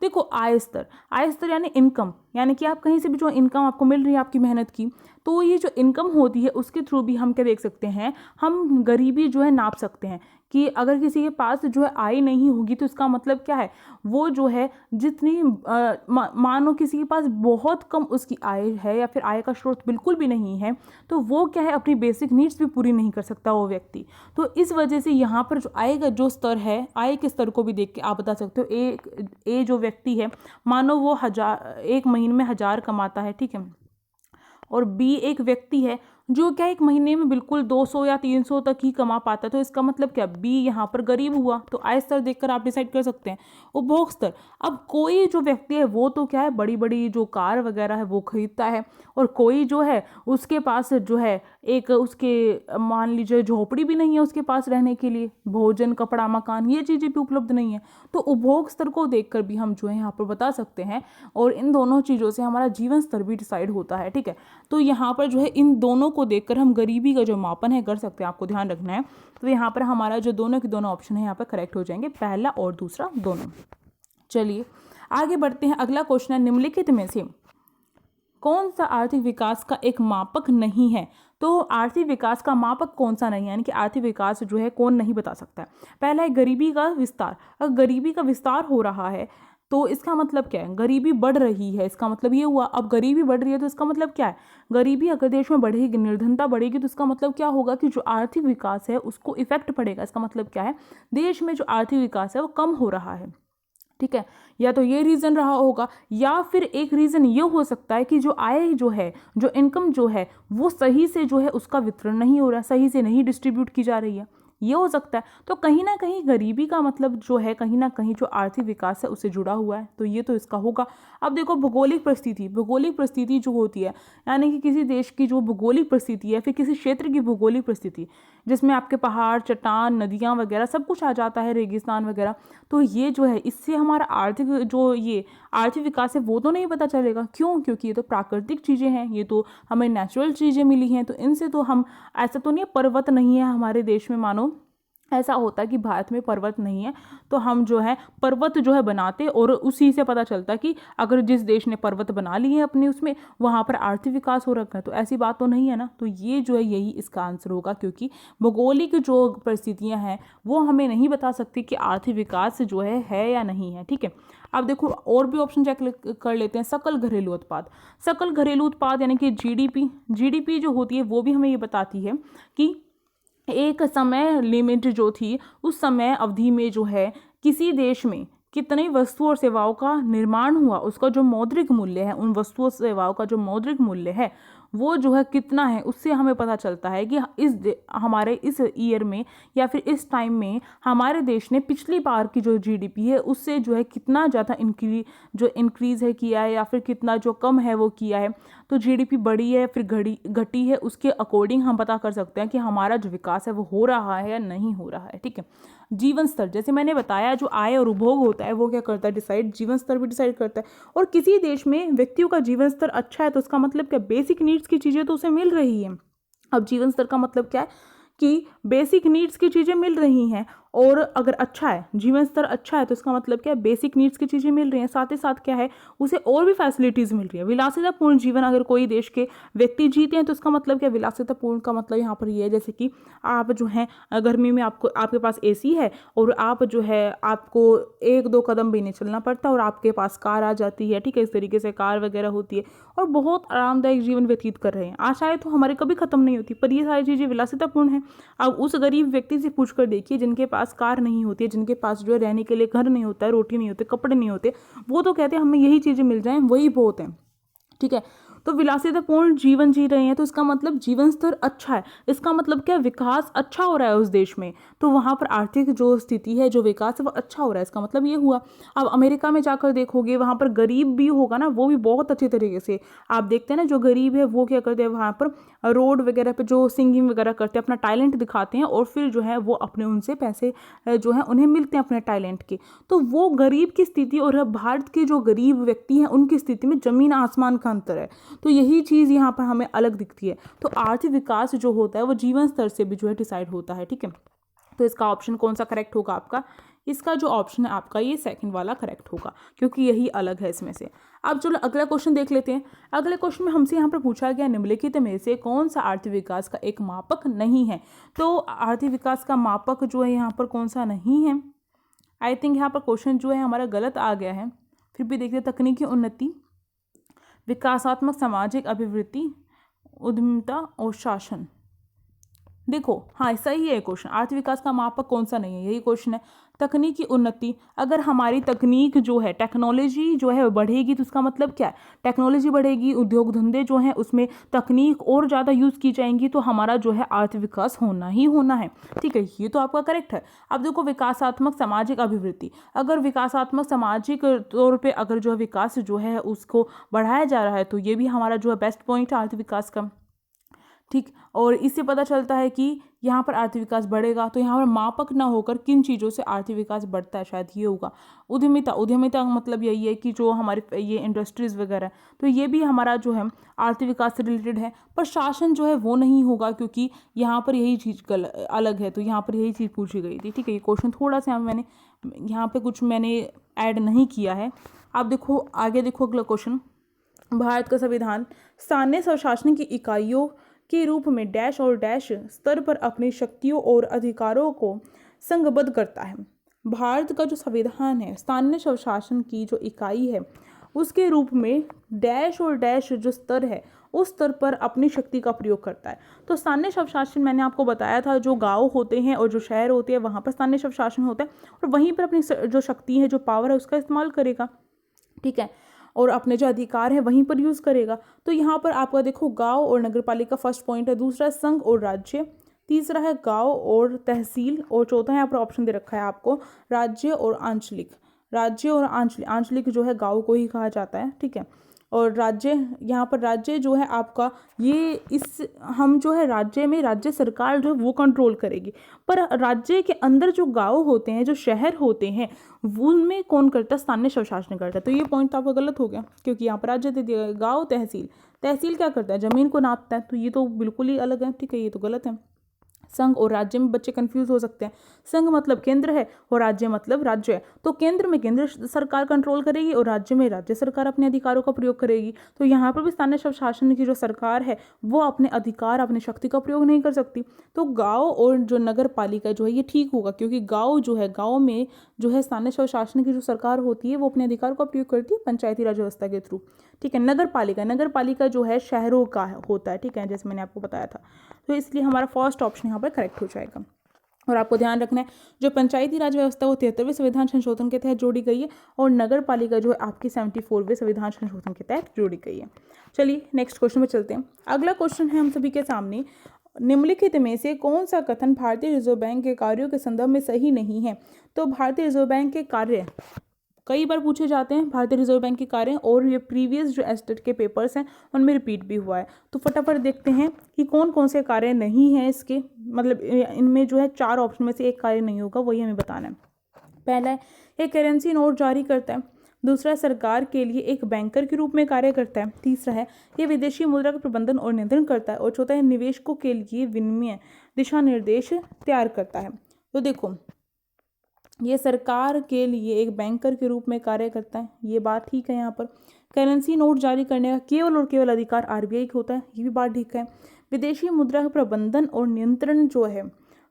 देखो आय स्तर यानी इनकम, यानी कि आप कहीं से भी जो इनकम आपको मिल रही है आपकी मेहनत की, तो ये जो इनकम होती है उसके थ्रू भी हम क्या देख सकते हैं, हम गरीबी जो है नाप सकते हैं कि अगर किसी के पास जो है आय नहीं होगी तो इसका मतलब क्या है, वो जो है जितनी मानो किसी के पास बहुत कम उसकी आय है या फिर आय का स्रोत बिल्कुल भी नहीं है, तो वो क्या है अपनी बेसिक नीड्स भी पूरी नहीं कर सकता वो व्यक्ति। तो इस वजह से यहाँ पर जो आय का जो स्तर है, आय के स्तर को भी देख के आप बता सकते हो। ए जो व्यक्ति है मानो वो एक महीने में 1000 कमाता है, ठीक है, और बी एक व्यक्ति है जो क्या एक महीने में बिल्कुल 200 या 300 तक ही कमा पाता है, तो इसका मतलब क्या, बी यहाँ पर गरीब हुआ। तो आय स्तर देखकर आप डिसाइड कर सकते हैं। उपभोग स्तर, अब कोई जो व्यक्ति है वो तो क्या है बड़ी बड़ी जो कार वगैरह है वो खरीदता है, और कोई जो है उसके पास जो है एक उसके मान लीजिए झोपड़ी भी नहीं है उसके पास रहने के लिए, भोजन, कपड़ा, मकान, ये चीज़ें भी उपलब्ध नहीं है। तो उपभोग स्तर को देखकर भी हम जो है यहाँ पर बता सकते हैं, और इन दोनों चीज़ों से हमारा जीवन स्तर भी डिसाइड होता है, ठीक है। तो यहाँ पर जो है इन दोनों को देखकर हम गरीबी का जो मापन है कर सकते हैं, आपको ध्यान रखना है। तो यहाँ पर हमारा जो दोनों के दोनों ऑप्शन है यहाँ पर करेक्ट हो जाएंगे, पहला और दूसरा दोनों। चलिए आगे बढ़ते हैं। अगला क्वेश्चन है, निम्नलिखित में से कौन सा आर्थिक विकास का एक मापक नहीं है। तो आर्थिक विकास का मापक कौन सा नहीं है, यानी कि आर्थिक विकास जो है कौन नहीं बता सकता है। पहला है गरीबी का विस्तार। अगर गरीबी का विस्तार हो रहा है तो इसका मतलब क्या है, गरीबी बढ़ रही है, इसका मतलब ये हुआ। अब गरीबी बढ़ रही है तो इसका मतलब क्या है, गरीबी अगर देश में बढ़ेगी, निर्धनता बढ़ेगी, तो इसका मतलब क्या होगा कि जो आर्थिक विकास है उसको इफेक्ट पड़ेगा। इसका मतलब क्या है, देश में जो आर्थिक विकास है वो कम हो रहा है, ठीक है। या तो ये रीज़न रहा होगा, या फिर एक रीज़न ये हो सकता है कि जो आय जो है, जो इनकम जो है वो सही से जो है उसका वितरण नहीं हो रहा, सही से नहीं डिस्ट्रीब्यूट की जा रही है, ये हो सकता है। तो कहीं ना कहीं गरीबी का मतलब जो है कहीं ना कहीं जो आर्थिक विकास है उससे जुड़ा हुआ है, तो ये तो इसका होगा। अब देखो भौगोलिक परिस्थिति जो होती है, यानी कि किसी देश की जो भौगोलिक परिस्थिति है, फिर किसी क्षेत्र की भौगोलिक परिस्थिति जिसमें आपके पहाड़, चट्टान, नदियाँ वगैरह सब कुछ आ जाता है, रेगिस्तान वगैरह, तो ये जो है इससे हमारा आर्थिक विकास है वो तो नहीं पता चलेगा। क्यों? क्योंकि ये तो प्राकृतिक चीज़ें हैं, ये तो हमें नेचुरल चीज़ें मिली हैं, तो इनसे तो हम, ऐसा तो नहीं है पर्वत नहीं है हमारे देश में मानो ऐसा होता है कि भारत में पर्वत नहीं है, तो हम जो है पर्वत जो है बनाते, और उसी से पता चलता कि अगर जिस देश ने पर्वत बना लिए हैं अपने उसमें, वहाँ पर आर्थिक विकास हो रखा है। तो ऐसी बात तो नहीं है ना। तो ये जो है यही इसका आंसर होगा, क्योंकि भौगोलिक जो परिस्थितियाँ हैं वो हमें नहीं बता सकती कि आर्थिक विकास जो है या नहीं है। ठीक है, अब देखो और भी ऑप्शन चेक कर लेते हैं। सकल घरेलू उत्पाद, सकल घरेलू उत्पाद यानी कि जीडीपी, जीडीपी जो होती है वो भी हमें ये बताती है कि एक समय लिमिट जो थी, उस समय अवधि में जो है किसी देश में कितनी वस्तु और सेवाओं का निर्माण हुआ, उसका जो मौद्रिक मूल्य है, उन वस्तुओं सेवाओं का जो मौद्रिक मूल्य है वो जो है कितना है, उससे हमें पता चलता है कि हमारे इस ईयर में या फिर इस टाइम में हमारे देश ने पिछली बार की जो जीडीपी है उससे जो है कितना ज़्यादा इंक्रीज़ है किया है, या फिर कितना जो कम है वो किया है। तो जीडीपी बढ़ी है फिर घटी है, उसके अकॉर्डिंग हम पता कर सकते हैं कि हमारा जो विकास है वो हो रहा है या नहीं हो रहा है। ठीक है, जीवन स्तर, जैसे मैंने बताया जो आय और उपभोग होता है वो क्या करता है, डिसाइड, जीवन स्तर भी डिसाइड करता है। और किसी देश में व्यक्तियों का जीवन स्तर अच्छा है तो उसका मतलब क्या, बेसिक नीड्स की चीज़ें तो उसे मिल रही है। अब जीवन स्तर का मतलब क्या है कि बेसिक नीड्स की चीज़ें मिल रही हैं, और अगर अच्छा है, जीवन स्तर अच्छा है, तो इसका मतलब क्या है, बेसिक नीड्स की चीज़ें मिल रही हैं, साथ ही साथ क्या है, उसे और भी फैसिलिटीज़ मिल रही है। विलासितापूर्ण जीवन अगर कोई देश के व्यक्ति जीते हैं तो इसका मतलब क्या, विलासितापूर्ण का मतलब यहाँ पर ये है जैसे कि आप जो है गर्मी में आपके पास एसी है, और आप जो है आपको 1-2 कदम भी नहीं चलना पड़ता, और आपके पास कार आ जाती है। ठीक है, इस तरीके से कार वगैरह होती है, और बहुत आरामदायक जीवन व्यतीत कर रहे हैं। आशाएं तो हमारी कभी खत्म नहीं होती, पर ये सारी चीज़ें विलासितापूर्ण हैं। अब उस गरीब व्यक्ति से पूछ कर देखिए जिनके पास कार नहीं होती है, जिनके पास जो है रहने के लिए घर नहीं होता है, रोटी नहीं होती, कपड़े नहीं होते, वो तो कहते हैं हमें यही चीज़ें मिल जाएं वही बहुत है। ठीक है, तो विलासितापूर्ण जीवन जी रहे हैं तो इसका मतलब जीवन स्तर अच्छा है, इसका मतलब क्या, विकास अच्छा हो रहा है उस देश में, तो वहाँ पर आर्थिक जो स्थिति है, जो विकास है वो अच्छा हो रहा है, इसका मतलब ये हुआ। अब अमेरिका में जाकर देखोगे वहाँ पर गरीब भी होगा ना, वो भी बहुत अच्छे तरीके से आप देखते हैं ना, जो गरीब है वो क्या करते हैं, वहाँ पर रोड वगैरह पे जो सिंगिंग वगैरह करते हैं, अपना टैलेंट दिखाते हैं, और फिर जो है वो अपने उनसे पैसे जो है उन्हें मिलते हैं अपने टैलेंट के। तो वो गरीब की स्थिति और भारत के जो गरीब व्यक्ति हैं उनकी स्थिति में ज़मीन आसमान का अंतर है। तो यही चीज़ यहाँ पर हमें अलग दिखती है। तो आर्थिक विकास जो होता है वो जीवन स्तर से भी जो है डिसाइड होता है। ठीक है, तो इसका ऑप्शन कौन सा करेक्ट होगा आपका, इसका जो ऑप्शन है आपका ये सेकंड वाला करेक्ट होगा, क्योंकि यही अलग है इसमें से। अब चलो अगला क्वेश्चन देख लेते हैं। अगले क्वेश्चन में हमसे यहाँ पर पूछा गया निम्नलिखित में से कौन सा आर्थिक विकास का एक मापक नहीं है। तो आर्थिक विकास का मापक जो है यहाँ पर कौन सा नहीं है, आई थिंक यहाँ पर क्वेश्चन जो है हमारा गलत आ गया है, फिर भी देखते हैं। तकनीकी उन्नति, विकासात्मक सामाजिक अभिवृद्धि, उद्यमिता और शासन। देखो हाँ सही है क्वेश्चन, आर्थिक विकास का मापक कौन सा नहीं है, यही क्वेश्चन है। तकनीकी उन्नति, अगर हमारी तकनीक जो है, टेक्नोलॉजी जो है बढ़ेगी तो उसका मतलब क्या है, टेक्नोलॉजी बढ़ेगी, उद्योग धंधे जो हैं उसमें तकनीक और ज़्यादा यूज़ की जाएंगी, तो हमारा जो है आर्थिक विकास होना ही होना है। ठीक है, ये तो आपका करेक्ट है। अब देखो विकासात्मक सामाजिक अभिवृद्धि, अगर विकासात्मक सामाजिक तौर पर अगर जो है विकास जो है उसको बढ़ाया जा रहा है तो ये भी हमारा जो है बेस्ट पॉइंट है आर्थिक विकास का। ठीक, और इससे पता चलता है कि यहाँ पर आर्थिक विकास बढ़ेगा, तो यहाँ पर मापक ना होकर किन चीज़ों से आर्थिक विकास बढ़ता है, शायद ये होगा। उद्यमिता, उद्यमिता का मतलब यही है कि जो हमारे ये इंडस्ट्रीज़ वगैरह, तो ये भी हमारा जो है आर्थिक विकास से रिलेटेड है। पर शासन जो है वो नहीं होगा, क्योंकि यहाँ पर यही चीज़ अलग है, तो यहाँ पर यही चीज़ पूछी गई थी। ठीक है, ये क्वेश्चन थोड़ा सा मैंने यहाँ पर कुछ मैंने ऐड नहीं किया है। अब देखो आगे देखो अगला क्वेश्चन। भारत का संविधान स्थानीय स्वशासन की इकाइयों के रूप में डैश और डैश स्तर पर अपनी शक्तियों और अधिकारों को संघबद्ध करता है। भारत का जो संविधान है स्थानीय स्वशासन की जो इकाई है उसके रूप में डैश और डैश जो स्तर है उस स्तर पर अपनी शक्ति का प्रयोग करता है। तो स्थानीय स्वशासन मैंने आपको बताया था, जो गांव होते हैं और जो शहर होते हैं वहाँ पर स्थानीय स्वशासन होता है, और वहीं पर अपनी जो शक्ति है, जो पावर है उसका इस्तेमाल करेगा। ठीक है, और अपने जो अधिकार है वहीं पर यूज़ करेगा। तो यहाँ पर आपका देखो गांव और नगरपालिका फर्स्ट पॉइंट है, दूसरा संघ और राज्य, तीसरा है गांव और तहसील, और चौथा यहाँ पर ऑप्शन दे रखा है आपको राज्य और आंचलिक। राज्य और आंचलिक जो है गांव को ही कहा जाता है। ठीक है, और राज्य, यहाँ पर राज्य जो है आपका ये हम जो है राज्य में राज्य सरकार जो है वो कंट्रोल करेगी, पर राज्य के अंदर जो गांव होते हैं, जो शहर होते हैं, उनमें कौन करता है, स्थानीय स्वशासन करता है। तो ये पॉइंट आपका गलत हो गया, क्योंकि यहाँ पर राज्य दे दिया। गाँव तहसील, तहसील क्या करता है, ज़मीन को नापता है, तो ये तो बिल्कुल ही अलग है। ठीक है, ये तो गलत है। संघ और राज्य में बच्चे कंफ्यूज हो सकते हैं। संघ मतलब केंद्र है और राज्य मतलब राज्य है। तो केंद्र में केंद्र सरकार कंट्रोल करेगी और राज्य में राज्य सरकार अपने अधिकारों का प्रयोग करेगी। तो यहाँ पर भी स्थानीय स्वशासन की जो सरकार है वो अपने अधिकार, अपनी शक्ति का प्रयोग नहीं कर सकती। तो गाँव और जो नगर पालिका जो है ये ठीक होगा, क्योंकि गाँव जो है, गाँव में जो है स्थानीय स्वशासन की जो सरकार होती है वो अपने अधिकार का प्रयोग करती है पंचायती राज व्यवस्था के थ्रू। ठीक है। नगर पालिका जो है शहरों का होता है। ठीक है, जैसे मैंने आपको बताया था। तो इसलिए हमारा फर्स्ट ऑप्शन यहाँ पर करेक्ट हो जाएगा। और आपको ध्यान रखना है जो पंचायती राज व्यवस्था वो 73वें संविधान संशोधन के तहत जोड़ी गई है और नगर पालिका जो है आपकी 74वें संविधान संशोधन के तहत जोड़ी गई है। चलिए नेक्स्ट क्वेश्चन में चलते हैं। अगला क्वेश्चन है हम सभी के सामने, निम्नलिखित में से कौन सा कथन भारतीय रिजर्व बैंक के कार्यों के संदर्भ में सही नहीं है। तो भारतीय रिजर्व बैंक के कार्य कई बार पूछे जाते हैं, भारतीय रिजर्व बैंक के कार्य, और ये प्रीवियस जो एस्टेट के पेपर्स हैं उनमें रिपीट भी हुआ है। तो फटाफट देखते हैं कि कौन कौन से कार्य नहीं हैं इसके, मतलब इनमें जो है 4 ऑप्शन में से एक कार्य नहीं होगा, वही हमें बताना है। पहला है ये करेंसी नोट जारी करता है। दूसरा, सरकार के लिए एक बैंकर के रूप में कार्य करता है। तीसरा है ये विदेशी मुद्रा का प्रबंधन और नियंत्रण करता है। और चौथा है निवेशकों के लिए विनिमय दिशा निर्देश तैयार करता है। तो देखो, ये सरकार के लिए एक बैंकर के रूप में कार्य करता है, ये बात ठीक है। यहाँ पर करेंसी नोट जारी करने का केवल और केवल अधिकार आरबीआई को होता है, ये भी बात ठीक है। विदेशी मुद्रा का प्रबंधन और नियंत्रण जो है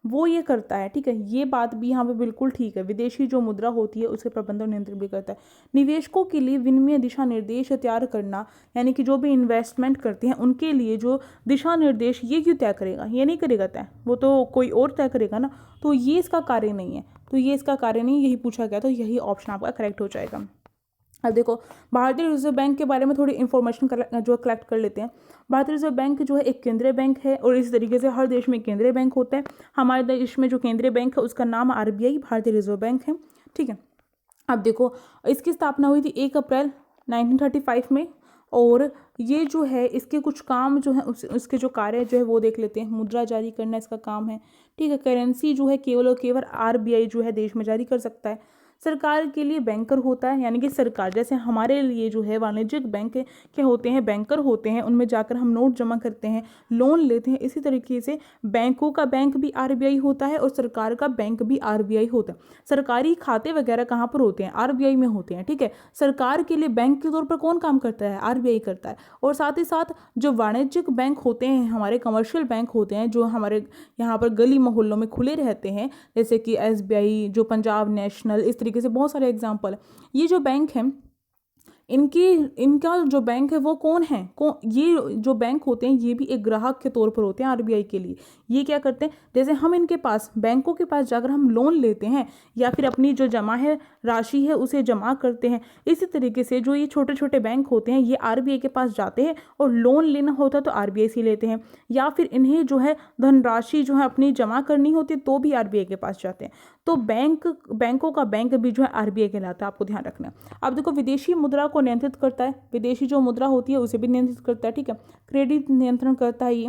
वो ये करता है। ठीक है, ये बात भी यहाँ पे बिल्कुल ठीक है। विदेशी जो मुद्रा होती है उसके प्रबंधन और नियंत्रण भी करता है। निवेशकों के लिए विनिमय दिशा निर्देश तैयार करना, यानी कि जो भी इन्वेस्टमेंट करते हैं उनके लिए जो दिशा निर्देश, ये क्यों तय करेगा? ये नहीं करेगा तय, वो तो कोई और तय करेगा ना। तो ये इसका कार्य नहीं है, तो ये इसका कार्य नहीं, यही पूछा गया, तो यही ऑप्शन आपका करेक्ट हो जाएगा। अब देखो, भारतीय रिजर्व बैंक के बारे में थोड़ी इन्फॉर्मेशन जो कलेक्ट कर लेते हैं। भारतीय रिजर्व बैंक जो है एक केंद्रीय बैंक है और इस तरीके से हर देश में केंद्रीय बैंक होता है। हमारे देश में जो केंद्रीय बैंक है उसका नाम आरबीआई भारतीय रिजर्व बैंक है। ठीक है। अब देखो, इसकी स्थापना हुई थी 1 अप्रैल 1935 में, और ये जो है इसके कुछ काम जो है उसके जो कार्य जो है वो देख लेते हैं। मुद्रा जारी करना इसका काम है। ठीक है। करेंसी जो है केवल और केवल आरबीआई जो है देश में जारी कर सकता है। सरकार के लिए बैंकर होता है, यानी कि सरकार, जैसे हमारे लिए जो है वाणिज्यिक बैंक क्या होते हैं, बैंकर होते हैं, उनमें जाकर हम नोट जमा करते हैं, लोन लेते हैं। इसी तरीके से बैंकों का बैंक भी आरबीआई होता है और सरकार का बैंक भी आरबीआई होता है। सरकारी खाते वगैरह कहाँ पर होते हैं? आरबीआई में होते हैं। ठीक है। सरकार के लिए बैंक के तौर पर कौन काम करता है? आरबीआई करता है। और साथ ही साथ जो वाणिज्यिक बैंक होते हैं, हमारे कमर्शियल बैंक होते हैं, जो हमारे यहाँ पर गली मोहल्लों में खुले रहते हैं, जैसे कि एसबीआई, जो पंजाब नेशनल, इस तरीके से बहुत सारे एग्जाम्पल है। ये जो बैंक हैं इनका जो बैंक है वो कौन है? ये जो बैंक होते हैं ये भी एक ग्राहक के तौर पर होते हैं आरबीआई के लिए। ये क्या करते हैं, जैसे हम इनके पास, बैंकों के पास जाकर हम लोन लेते हैं या फिर अपनी जो जमा है राशि है उसे जमा करते हैं, इसी तरीके से जो ये छोटे छोटे बैंक होते हैं ये आरबीआई के पास जाते हैं और लोन लेना होता है तो आरबीआई से लेते हैं, या फिर इन्हें जो है धनराशि जो है अपनी जमा करनी होती है तो भी आरबीआई के पास जाते हैं। तो बैंकों का बैंक भी जो है आरबीआई कहलाता है, आपको ध्यान रखना है। अब देखो, विदेशी मुद्रा को नियंत्रित करता है, विदेशी जो मुद्रा होती है उसे भी नियंत्रित करता है। ठीक है। क्रेडिट नियंत्रण करता है ये,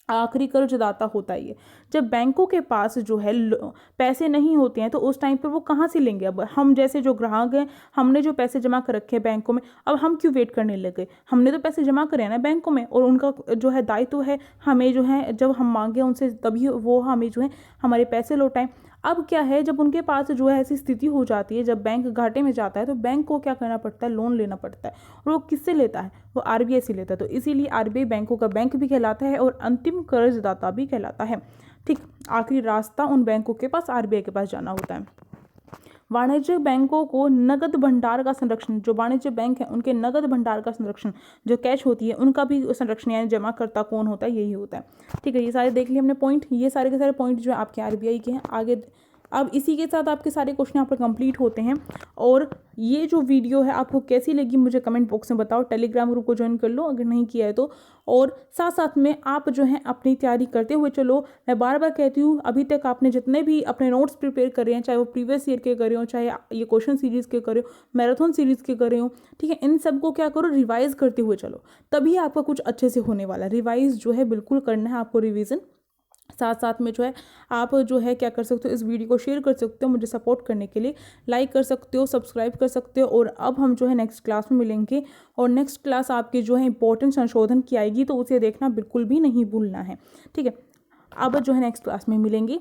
आखिरी कर्जदाता होता है ये। जब बैंकों के पास जो है पैसे नहीं होते हैं तो उस टाइम पर वो कहाँ से लेंगे? अब हम जैसे जो ग्राहक हैं, हमने जो पैसे जमा कर रखे हैं बैंकों में, अब हम क्यों वेट करने लगे? हमने तो पैसे जमा करे हैं ना बैंकों में, और उनका जो है दायित्व है हमें जो है जब हम मांगे उनसे तभी वो हमें जो है हमारे पैसे लौटाएं। अब क्या है, जब उनके पास जो है ऐसी स्थिति हो जाती है, जब बैंक घाटे में जाता है तो बैंक को क्या करना पड़ता है? लोन लेना पड़ता है। और वो किससे लेता है? वो आरबीआई से लेता है। तो इसीलिए आरबीआई बैंकों का बैंक भी कहलाता है और अंतिम कर्जदाता भी कहलाता है। ठीक। आखिरी रास्ता उन बैंकों के पास आरबीआई के पास जाना होता है। वाणिज्यिक बैंकों को नगद भंडार का संरक्षण, जो वाणिज्य बैंक है उनके नगद भंडार का संरक्षण, जो कैश होती है उनका भी संरक्षण, यानी जमा करता कौन होता है? यही होता है। ठीक है। ये सारे देख लिए हमने पॉइंट, ये सारे के सारे पॉइंट जो है आपके आरबीआई के हैं। आगे अब इसी के साथ आपके सारे क्वेश्चन यहाँ पर कंप्लीट होते हैं। और ये जो वीडियो है आपको कैसी लगी मुझे कमेंट बॉक्स में बताओ। टेलीग्राम ग्रुप को ज्वाइन कर लो अगर नहीं किया है तो। और साथ साथ में आप जो है अपनी तैयारी करते हुए चलो। मैं बार बार कहती हूँ, अभी तक आपने जितने भी अपने नोट्स प्रिपेयर कर रहे हैं, चाहे वो प्रीवियस ईयर के कर रहे हो, चाहे ये क्वेश्चन सीरीज़ के कर रहे हो, मैराथन सीरीज़ के कर रहे हो, ठीक है, इन सबको क्या करो, रिवाइज करते हुए चलो, तभी आपका कुछ अच्छे से होने वाला है। रिवाइज जो है बिल्कुल करना है आपको, रिविज़न। साथ साथ में जो है आप जो है क्या कर सकते हो, इस वीडियो को शेयर कर सकते हो, मुझे सपोर्ट करने के लिए लाइक कर सकते हो, सब्सक्राइब कर सकते हो। और अब हम जो है नेक्स्ट क्लास में मिलेंगे, और नेक्स्ट क्लास आपकी जो है इंपॉर्टेंट संशोधन की आएगी, तो उसे देखना बिल्कुल भी नहीं भूलना है। ठीक है। अब जो है नेक्स्ट क्लास में मिलेंगे।